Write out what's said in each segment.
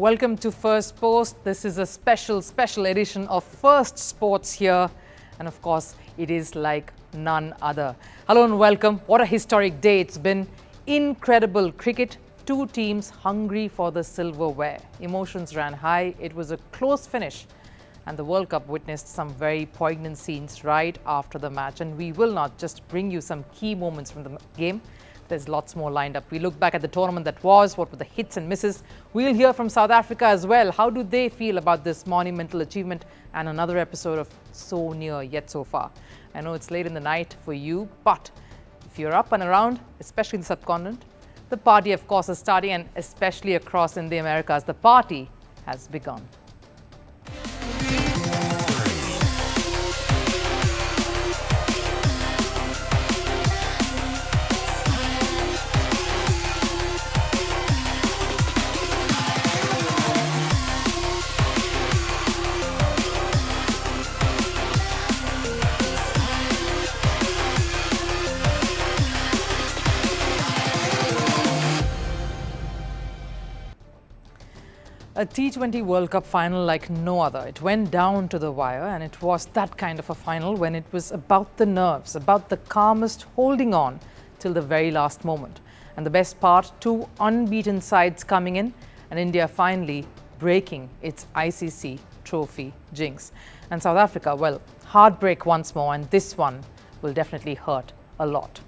Welcome to Firstpost. This is a special edition of First Sports here. And of course, it is like none other. Hello and welcome. What a historic day it's been. Incredible cricket. Two teams hungry for the silverware. Emotions ran high. It was a close finish. And the World Cup witnessed some very poignant scenes right after the match. And we will not just bring you some key moments from the game. There's lots more lined up. We look back at the tournament that was, what were the hits and misses. We'll hear from South Africa as well. How do they feel about this monumental achievement and another episode of So Near Yet So Far? I know it's late in the night for you, but if you're up and around, especially in the subcontinent, the party, of course, is starting, and especially across in the Americas, the party has begun. A T20 World Cup final like no other. It went down to the wire, and it was that kind of a final when it was about the nerves, about the calmest holding on till the very last moment. And the best part, two unbeaten sides coming in, and India finally breaking its ICC trophy jinx. And South Africa, well, heartbreak once more, and this one will definitely hurt a lot.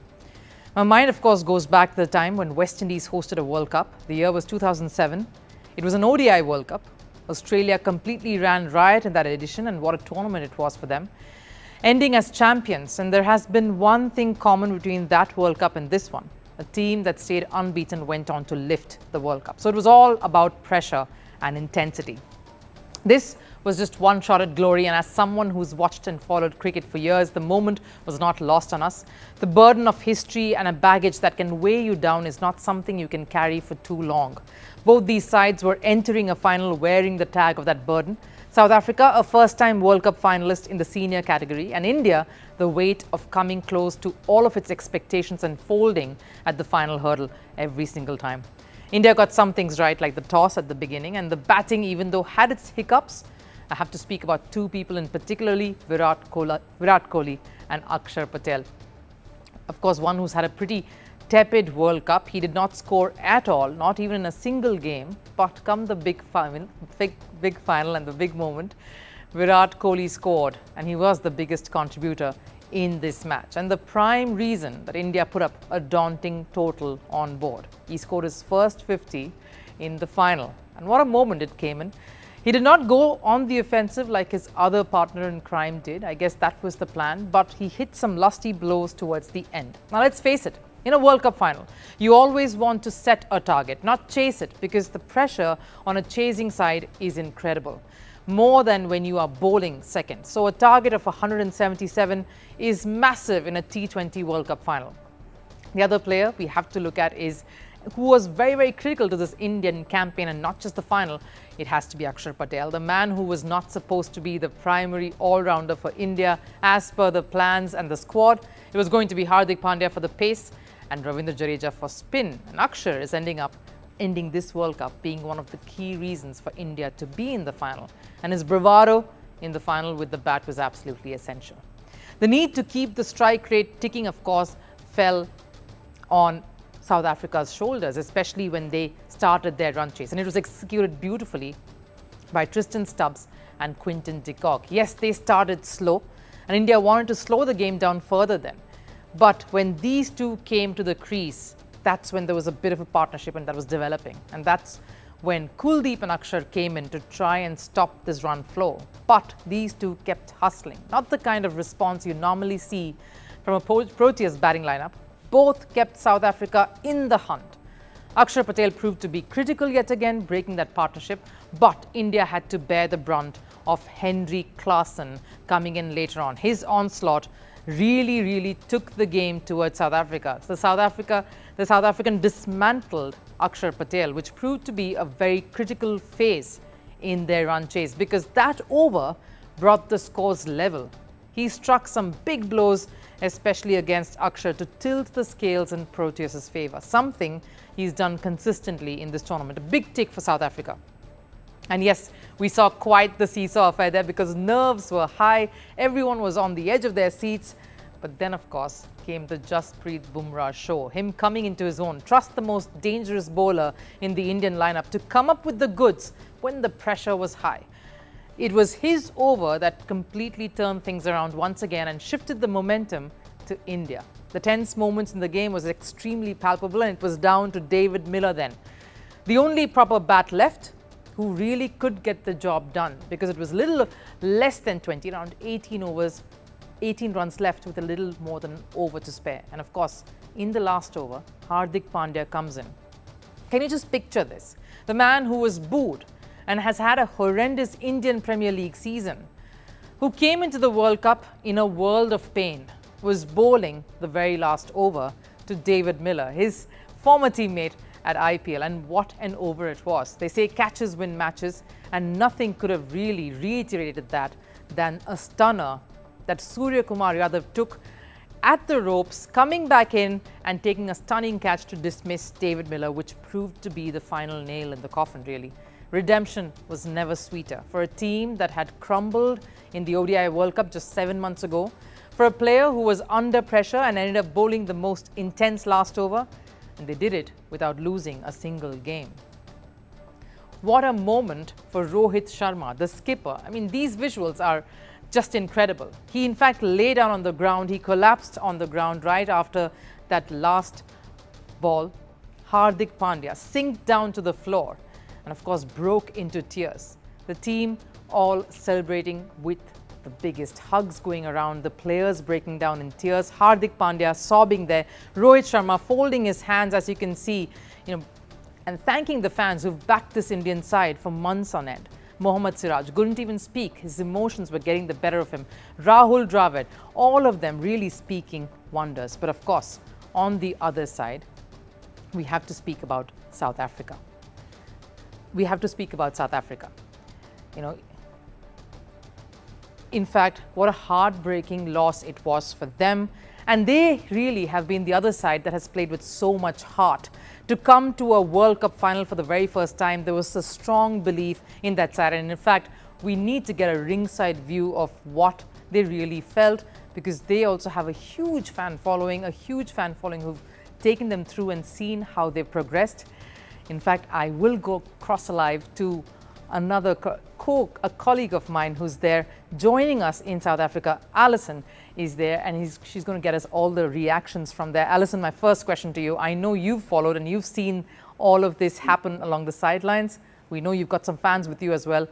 My mind, of course, goes back to the time when West Indies hosted a World Cup. The year was 2007. It was an ODI World Cup. Australia completely ran riot in that edition, and what a tournament it was for them, ending as champions. And there has been one thing common between that World Cup and this one. A team that stayed unbeaten went on to lift the World Cup. So it was all about pressure and intensity. This was just one shot at glory, and as someone who's watched and followed cricket for years, the moment was not lost on us. The burden of history and a baggage that can weigh you down is not something you can carry for too long. Both these sides were entering a final wearing the tag of that burden. South Africa, a first-time World Cup finalist in the senior category, and India, the weight of coming close to all of its expectations and folding at the final hurdle every single time. India got some things right, like the toss at the beginning, and the batting, even though had its hiccups. I have to speak about two people in particularly, Virat Kohli and Akshar Patel. Of course, one who's had a pretty tepid World Cup. He did not score at all, not even in a single game. But come the big final and the big moment, Virat Kohli scored, and he was the biggest contributor in this match, and the prime reason that India put up a daunting total on board. He scored his first 50 in the final, and what a moment it came in. He did not go on the offensive like his other partner in crime did. I guess that was the plan, but he hit some lusty blows towards the end. Now let's face it, in a World Cup final, you always want to set a target, not chase it, because the pressure on a chasing side is incredible. More than when you are bowling second. So a target of 177 is massive in a T20 World Cup final. The other player we have to look at is who was very critical to this Indian campaign, and not just the final. It has to be Akshar Patel, the man who was not supposed to be the primary all-rounder for India as per the plans and the squad. It was going to be Hardik Pandya for the pace and Ravindra Jadeja for spin. And Akshar is ending this World Cup being one of the key reasons for India to be in the final. And his bravado in the final with the bat was absolutely essential. The need to keep the strike rate ticking, of course, fell on South Africa's shoulders, especially when they started their run chase. And it was executed beautifully by Tristan Stubbs and Quinton de Kock. Yes, they started slow, and India wanted to slow the game down further then. But when these two came to the crease, that's when there was a bit of a partnership and that was developing. And that's when Kuldeep and Akshar came in to try and stop this run flow. But these two kept hustling. Not the kind of response you normally see from a Proteas batting lineup. Both kept South Africa in the hunt. Akshar Patel proved to be critical yet again, breaking that partnership. But India had to bear the brunt of Henry Klaasen coming in later on. His onslaught really took the game towards South Africa. So the South African dismantled Akshar Patel, which proved to be a very critical phase in their run chase, because that over brought the scores level. He struck some big blows, especially against Akshar, to tilt the scales in Proteas' favour, something he's done consistently in this tournament. A big tick for South Africa. And yes, we saw quite the seesaw affair there because nerves were high. Everyone was on the edge of their seats. But then, of course, came the Jasprit Bumrah show. Him coming into his own. Trust the most dangerous bowler in the Indian lineup to come up with the goods when the pressure was high. It was his over that completely turned things around once again and shifted the momentum to India. The tense moments in the game was extremely palpable, and it was down to David Miller then. The only proper bat left who really could get the job done, because it was a little less than 20, around 18 overs, 18 runs left with a little more than an over to spare. And of course, in the last over, Hardik Pandya comes in. Can you just picture this? The man who was booed and has had a horrendous Indian Premier League season, who came into the World Cup in a world of pain, was bowling the very last over to David Miller, his former teammate at IPL, and what an over it was. They say catches win matches, and nothing could have really reiterated that than a stunner that Surya Kumar Yadav took at the ropes, coming back in and taking a stunning catch to dismiss David Miller, which proved to be the final nail in the coffin, really. Redemption was never sweeter for a team that had crumbled in the ODI World Cup just 7 months ago, for a player who was under pressure and ended up bowling the most intense last over, and they did it without losing a single game. What a moment for Rohit Sharma, the skipper. I mean, these visuals are just incredible. He, in fact, lay down on the ground. He collapsed on the ground right after that last ball. Hardik Pandya sinked down to the floor and, of course, broke into tears. The team all celebrating with the biggest hugs going around, the players breaking down in tears, Hardik Pandya sobbing there, Rohit Sharma folding his hands, as you can see, and thanking the fans who've backed this Indian side for months on end. Mohammad Siraj couldn't even speak. His emotions were getting the better of him. Rahul Dravid, all of them really speaking wonders. But of course, on the other side, we have to speak about South Africa. We have to speak about South Africa. In fact, what a heartbreaking loss it was for them. And they really have been the other side that has played with so much heart. To come to a World Cup final for the very first time, there was a strong belief in that side. And in fact, we need to get a ringside view of what they really felt, because they also have a huge fan following who've taken them through and seen how they've progressed. In fact, I will go cross alive to another a colleague of mine who's there joining us in South Africa. Alyson is there, and she's going to get us all the reactions from there. Alyson, my first question to you. I know you've followed and you've seen all of this happen along the sidelines. We know you've got some fans with you as well.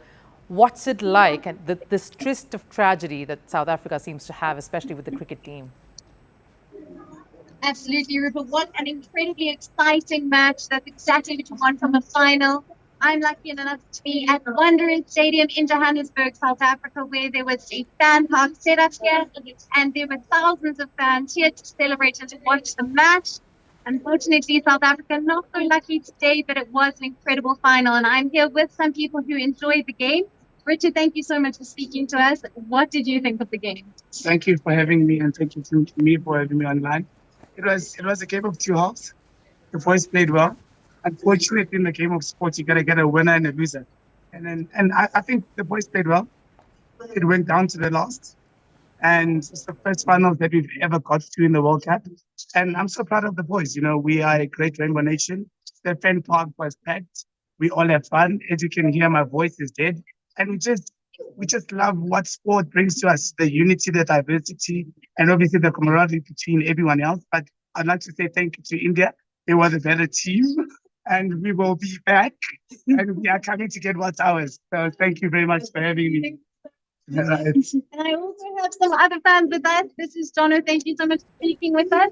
What's it like, and this twist of tragedy that South Africa seems to have, especially with the cricket team? Absolutely, Rupha. What an incredibly exciting match. That's exactly what you want from a final. I'm lucky enough to be at the Wanderers Stadium in Johannesburg, South Africa, where there was a fan park set up here, and there were thousands of fans here to celebrate and to watch the match. Unfortunately, South Africa not so lucky today, but it was an incredible final, and I'm here with some people who enjoyed the game. Richard, thank you so much for speaking to us. What did you think of the game? Thank you for having me, and thank you to me for having me online. It was a game of two halves. The boys played well. Unfortunately, in the game of sports, you gotta get a winner and a loser. And I think the boys played well. It went down to the last, and it's the first final that we've ever got to in the World Cup. And I'm so proud of the boys. We are a great Rainbow Nation. The fan park was packed. We all had fun. As you can hear, my voice is dead, and we just love what sport brings to us: the unity, the diversity, and obviously the camaraderie between everyone else. But I'd like to say thank you to India. They were the better team. And we will be back, and we are coming to get what's ours. So thank you very much for having me. Right. And I also have some other fans with us. This is Jono. Thank you so much for speaking with us.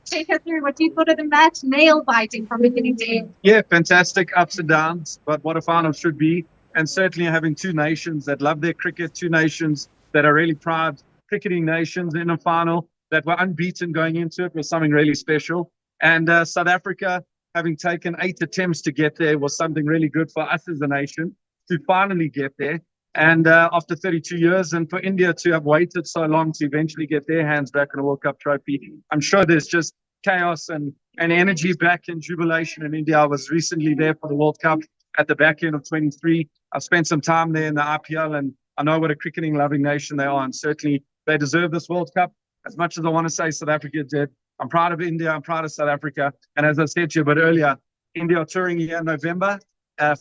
Take us through what you thought of the match. Nail biting from beginning to end. Yeah, fantastic ups and downs, but what a final should be. And certainly having two nations that love their cricket, two nations that are really proud cricketing nations in a final that were unbeaten going into it was something really special. And South Africa, having taken 8 attempts to get there, was something really good for us as a nation to finally get there. And after 32 years, and for India to have waited so long to eventually get their hands back on a World Cup trophy, I'm sure there's just chaos and energy back in jubilation in India. I was recently there for the World Cup, at the back end of 23. I've spent some time there in the IPL, and I know what a cricketing loving nation they are, and certainly they deserve this World Cup. As much as I want to say South Africa did, I'm proud of India, I'm proud of South Africa. And as I said to you a bit earlier, India are touring here in November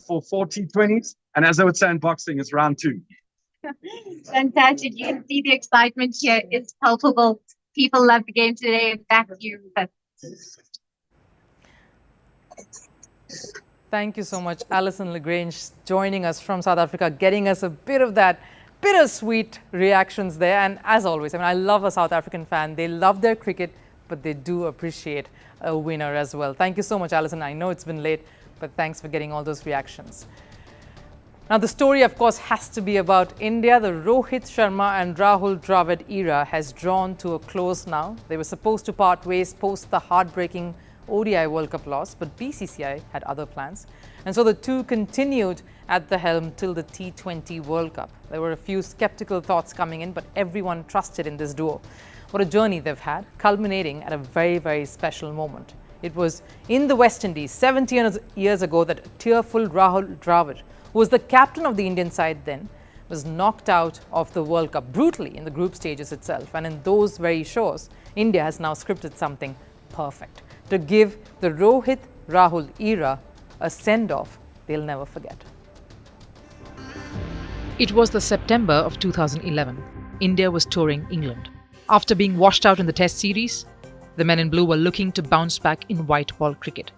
for 4 T20s. And as I would say in boxing, it's round 2. Fantastic. You can see the excitement here is palpable. People love the game today. Back to you, Rupha. Thank you so much, Alyson le Grange, joining us from South Africa, getting us a bit of that bittersweet reactions there. And as always, I mean, I love a South African fan. They love their cricket, but they do appreciate a winner as well. Thank you so much, Alyson. I know it's been late, but thanks for getting all those reactions. Now, the story, of course, has to be about India. The Rohit Sharma and Rahul Dravid era has drawn to a close now. They were supposed to part ways post the heartbreaking ODI World Cup loss, but BCCI had other plans. And so the two continued at the helm till the T20 World Cup. There were a few skeptical thoughts coming in, but everyone trusted in this duo. What a journey they've had, culminating at a very, very special moment. It was in the West Indies 70 years ago that tearful Rahul Dravid, who was the captain of the Indian side then, was knocked out of the World Cup brutally in the group stages itself. And in those very shows, India has now scripted something perfect to give the Rohit Rahul era a send-off they'll never forget. It was the September of 2011. India was touring England. After being washed out in the Test series, the men in blue were looking to bounce back in white ball cricket.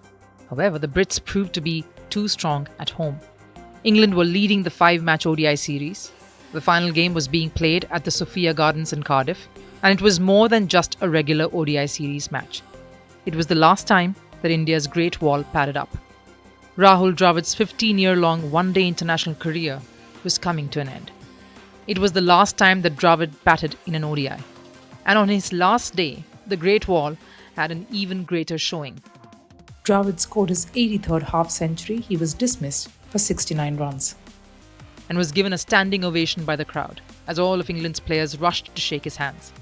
However, the Brits proved to be too strong at home. England were leading the 5-match ODI series. The final game was being played at the Sophia Gardens in Cardiff, and it was more than just a regular ODI series match. It was the last time that India's Great Wall padded up. Rahul Dravid's 15-year-long one-day international career was coming to an end. It was the last time that Dravid batted in an ODI. And on his last day, the Great Wall had an even greater showing. Dravid scored his 83rd half-century. He was dismissed for 69 runs. And was given a standing ovation by the crowd, as all of England's players rushed to shake his hands.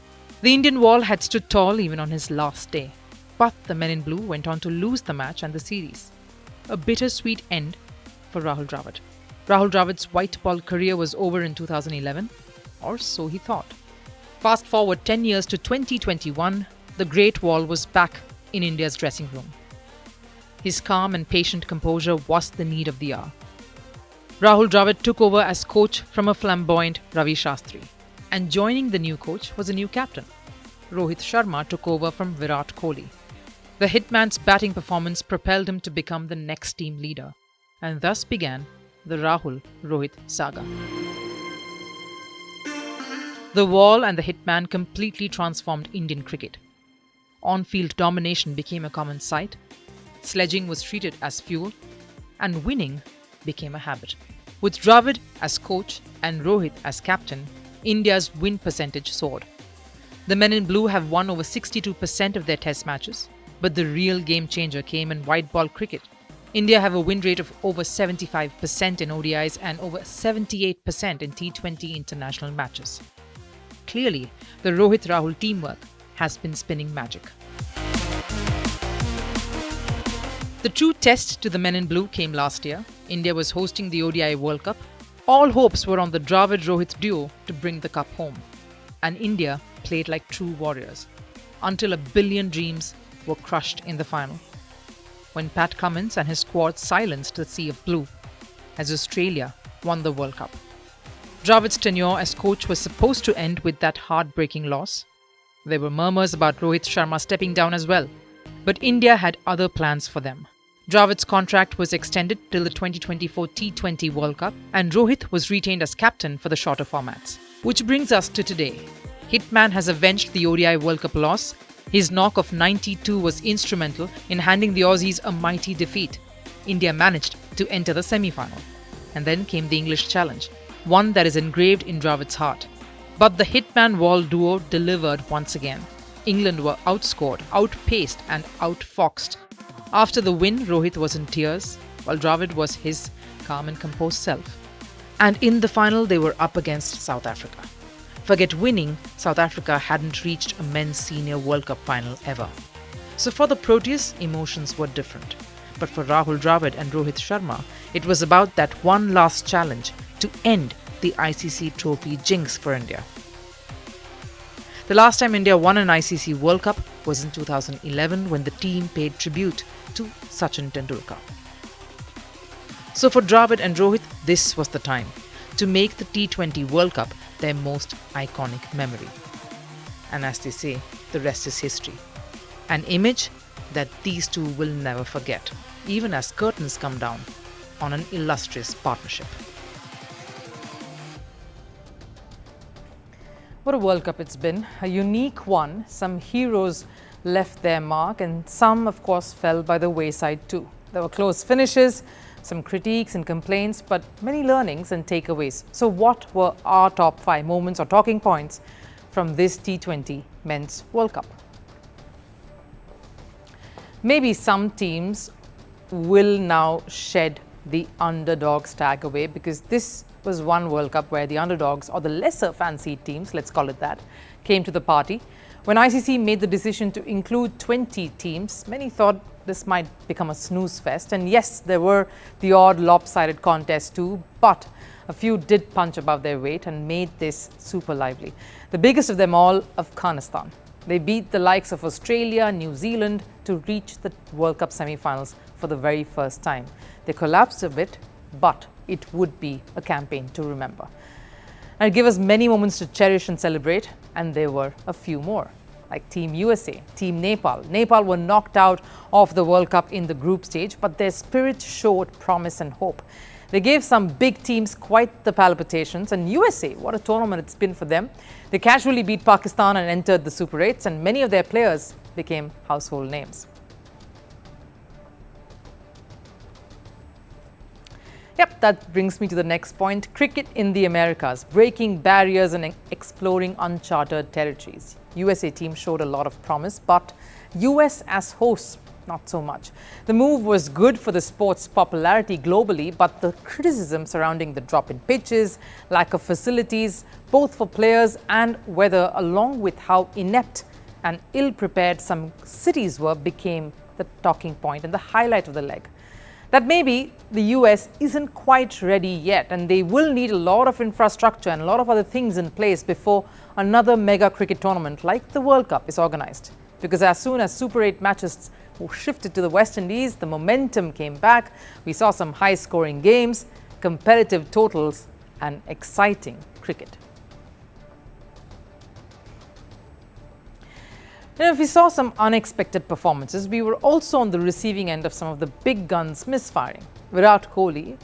The Indian wall had stood tall even on his last day. But the men in blue went on to lose the match and the series. A bittersweet end for Rahul Dravid. Rahul Dravid's white ball career was over in 2011, or so he thought. Fast forward 10 years to 2021, the Great Wall was back in India's dressing room. His calm and patient composure was the need of the hour. Rahul Dravid took over as coach from a flamboyant Ravi Shastri. And joining the new coach was a new captain. Rohit Sharma took over from Virat Kohli. The hitman's batting performance propelled him to become the next team leader. And thus began the Rahul-Rohit saga. The wall and the hitman completely transformed Indian cricket. On-field domination became a common sight, sledging was treated as fuel, and winning became a habit. With Dravid as coach and Rohit as captain, India's win percentage soared. The men in blue have won over 62% of their test matches, but the real game changer came in white ball cricket. India have a win rate of over 75% in ODIs and over 78% in T20 international matches. Clearly, the Rohit Rahul teamwork has been spinning magic. The true test to the men in blue came last year. India was hosting the ODI World Cup. All hopes were on the Dravid-Rohit duo to bring the cup home. And India played like true warriors, until a billion dreams were crushed in the final, when Pat Cummins and his squad silenced the Sea of Blue as Australia won the World Cup. Dravid's tenure as coach was supposed to end with that heartbreaking loss. There were murmurs about Rohit Sharma stepping down as well, but India had other plans for them. Dravid's contract was extended till the 2024 T20 World Cup, and Rohit was retained as captain for the shorter formats. Which brings us to today. Hitman has avenged the ODI World Cup loss. His knock of 92 was instrumental in handing the Aussies a mighty defeat. India managed to enter the semi-final. And then came the English challenge, one that is engraved in Dravid's heart. But the Hitman Wall duo delivered once again. England were outscored, outpaced and outfoxed. After the win, Rohit was in tears, while Dravid was his calm and composed self. And in the final, they were up against South Africa. Forget winning, South Africa hadn't reached a men's senior World Cup final ever. So for the Proteas, emotions were different. But for Rahul Dravid and Rohit Sharma, it was about that one last challenge to end the ICC trophy jinx for India. The last time India won an ICC World Cup was in 2011 when the team paid tribute to Sachin Tendulkar. So for Dravid and Rohit, this was the time to make the T20 World Cup their most iconic memory. And as they say, the rest is history. An image that these two will never forget, even as curtains come down on an illustrious partnership. What a World Cup it's been, a unique one. Some heroes left their mark and some, of course, fell by the wayside too. There were close finishes, some critiques and complaints, but many learnings and takeaways. So what were our top 5 moments or talking points from this T20 Men's World Cup? Maybe some teams will now shed the underdogs tag away, because this was one World Cup where the underdogs, or the lesser fancied teams, let's call it that, came to the party. When ICC made the decision to include 20 teams, many thought this might become a snooze fest. And yes, there were the odd lopsided contests too, but a few did punch above their weight and made this super lively. The biggest of them all, Afghanistan. They beat the likes of Australia, New Zealand to reach the World Cup semi-finals for the very first time. They collapsed a bit, but it would be a campaign to remember. And it gave us many moments to cherish and celebrate, and there were a few more, like Team USA, Team Nepal. Nepal were knocked out of the World Cup in the group stage, but their spirit showed promise and hope. They gave some big teams quite the palpitations, and USA, what a tournament it's been for them. They casually beat Pakistan and entered the Super 8s, and many of their players became household names. Yep, that brings me to the next point. Cricket in the Americas, breaking barriers and exploring uncharted territories. USA team showed a lot of promise, but US as hosts, not so much. The move was good for the sport's popularity globally, but the criticism surrounding the drop in pitches, lack of facilities, both for players and weather, along with how inept and ill-prepared some cities were, became the talking point and the highlight of the leg. That maybe the US isn't quite ready yet, and they will need a lot of infrastructure and a lot of other things in place before another mega cricket tournament like the World Cup is organized. Because as soon as Super 8 matches shifted to the West Indies, the momentum came back. We saw some high-scoring games, competitive totals, and exciting cricket. And if we saw some unexpected performances, we were also on the receiving end of some of the big guns misfiring. Virat Kohli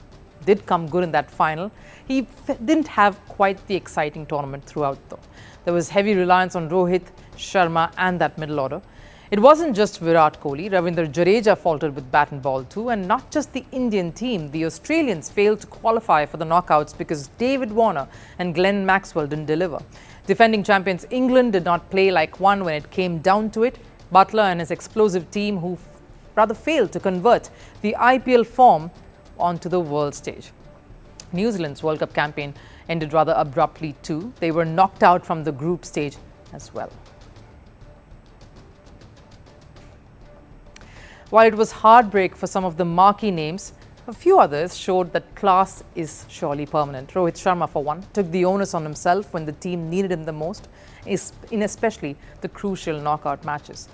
did come good in that final. He didn't have quite the exciting tournament throughout though. There was heavy reliance on Rohit, Sharma and that middle order. It wasn't just Virat Kohli. Ravindra Jadeja faltered with bat and ball too, and not just the Indian team. The Australians failed to qualify for the knockouts because David Warner and Glenn Maxwell didn't deliver. Defending champions England did not play like one when it came down to it. Butler and his explosive team who rather failed to convert the IPL form onto the world stage. New Zealand's World Cup campaign ended rather abruptly too. They were knocked out from the group stage as well. While it was heartbreak for some of the marquee names, a few others showed that class is surely permanent. Rohit Sharma, for one, took the onus on himself when the team needed him the most, in especially the crucial knockout matches.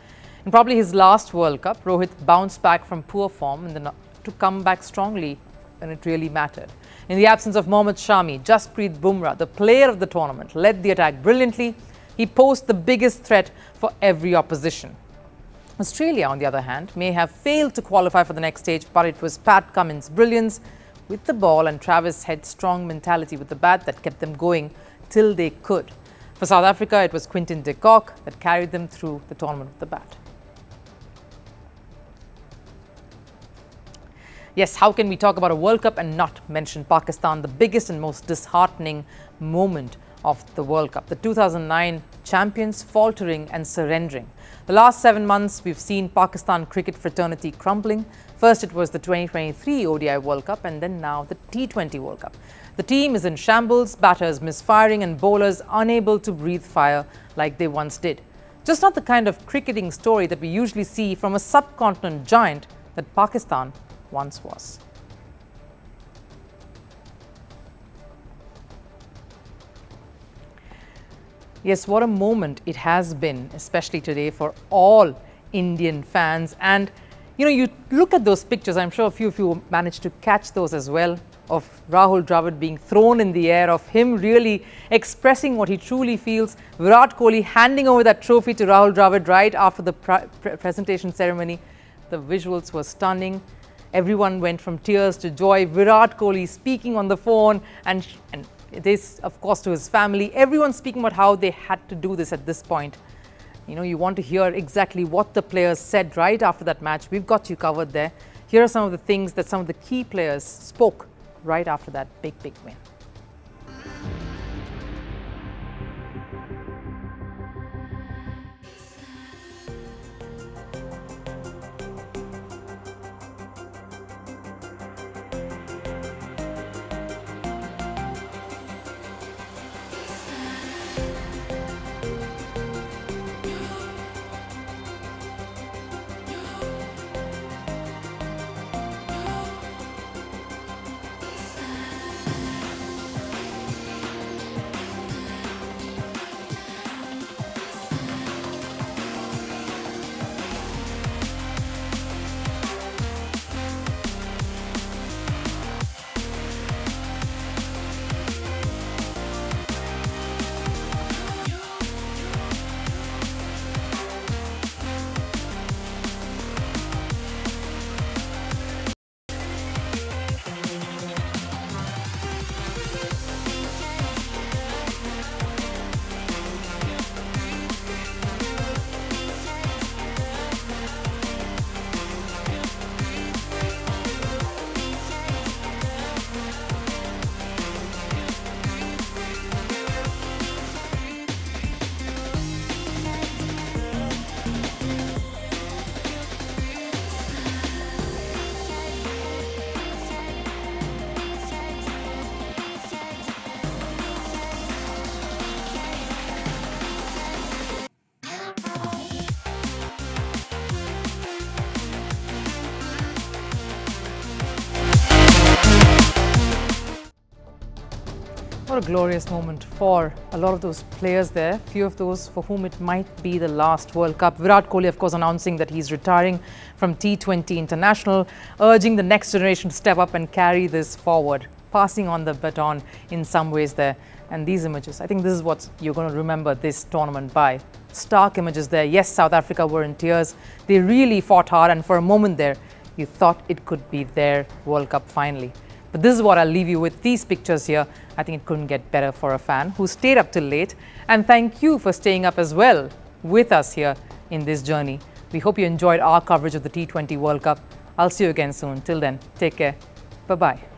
In probably his last World Cup, Rohit bounced back from poor form to come back strongly when it really mattered. In the absence of Mohammad Shami, Jasprit Bumrah, the player of the tournament, led the attack brilliantly. He posed the biggest threat for every opposition. Australia, on the other hand, may have failed to qualify for the next stage, but it was Pat Cummins' brilliance with the ball and Travis Head's strong mentality with the bat that kept them going till they could. For South Africa, it was Quinton de Kock that carried them through the tournament with the bat. Yes, how can we talk about a World Cup and not mention Pakistan, the biggest and most disheartening moment of the World Cup? The 2009 champions faltering and surrendering. The last 7 months, we've seen Pakistan cricket fraternity crumbling. First, it was the 2023 ODI World Cup, and then now the T20 World Cup. The team is in shambles, batters misfiring, and bowlers unable to breathe fire like they once did. Just not the kind of cricketing story that we usually see from a subcontinent giant that Pakistan once was. Yes, what a moment it has been, especially today, for all Indian fans. And, you look at those pictures, I'm sure a few of you managed to catch those as well, of Rahul Dravid being thrown in the air, of him really expressing what he truly feels. Virat Kohli handing over that trophy to Rahul Dravid right after the presentation ceremony. The visuals were stunning. Everyone went from tears to joy. Virat Kohli speaking on the phone and this, of course, to his family. Everyone speaking about how they had to do this at this point. You want to hear exactly what the players said right after that match. We've got you covered there. Here are some of the things that some of the key players spoke right after that big win. What a glorious moment for a lot of those players there. Few of those for whom it might be the last World Cup. Virat Kohli, of course, announcing that he's retiring from T20 International, urging the next generation to step up and carry this forward, passing on the baton in some ways there. And these images, I think this is what you're going to remember this tournament by. Stark images there. Yes, South Africa were in tears. They really fought hard, and for a moment there, you thought it could be their World Cup finally. But this is what I'll leave you with, these pictures here. I think it couldn't get better for a fan who stayed up till late. And thank you for staying up as well with us here in this journey. We hope you enjoyed our coverage of the T20 World Cup. I'll see you again soon. Till then, take care. Bye-bye.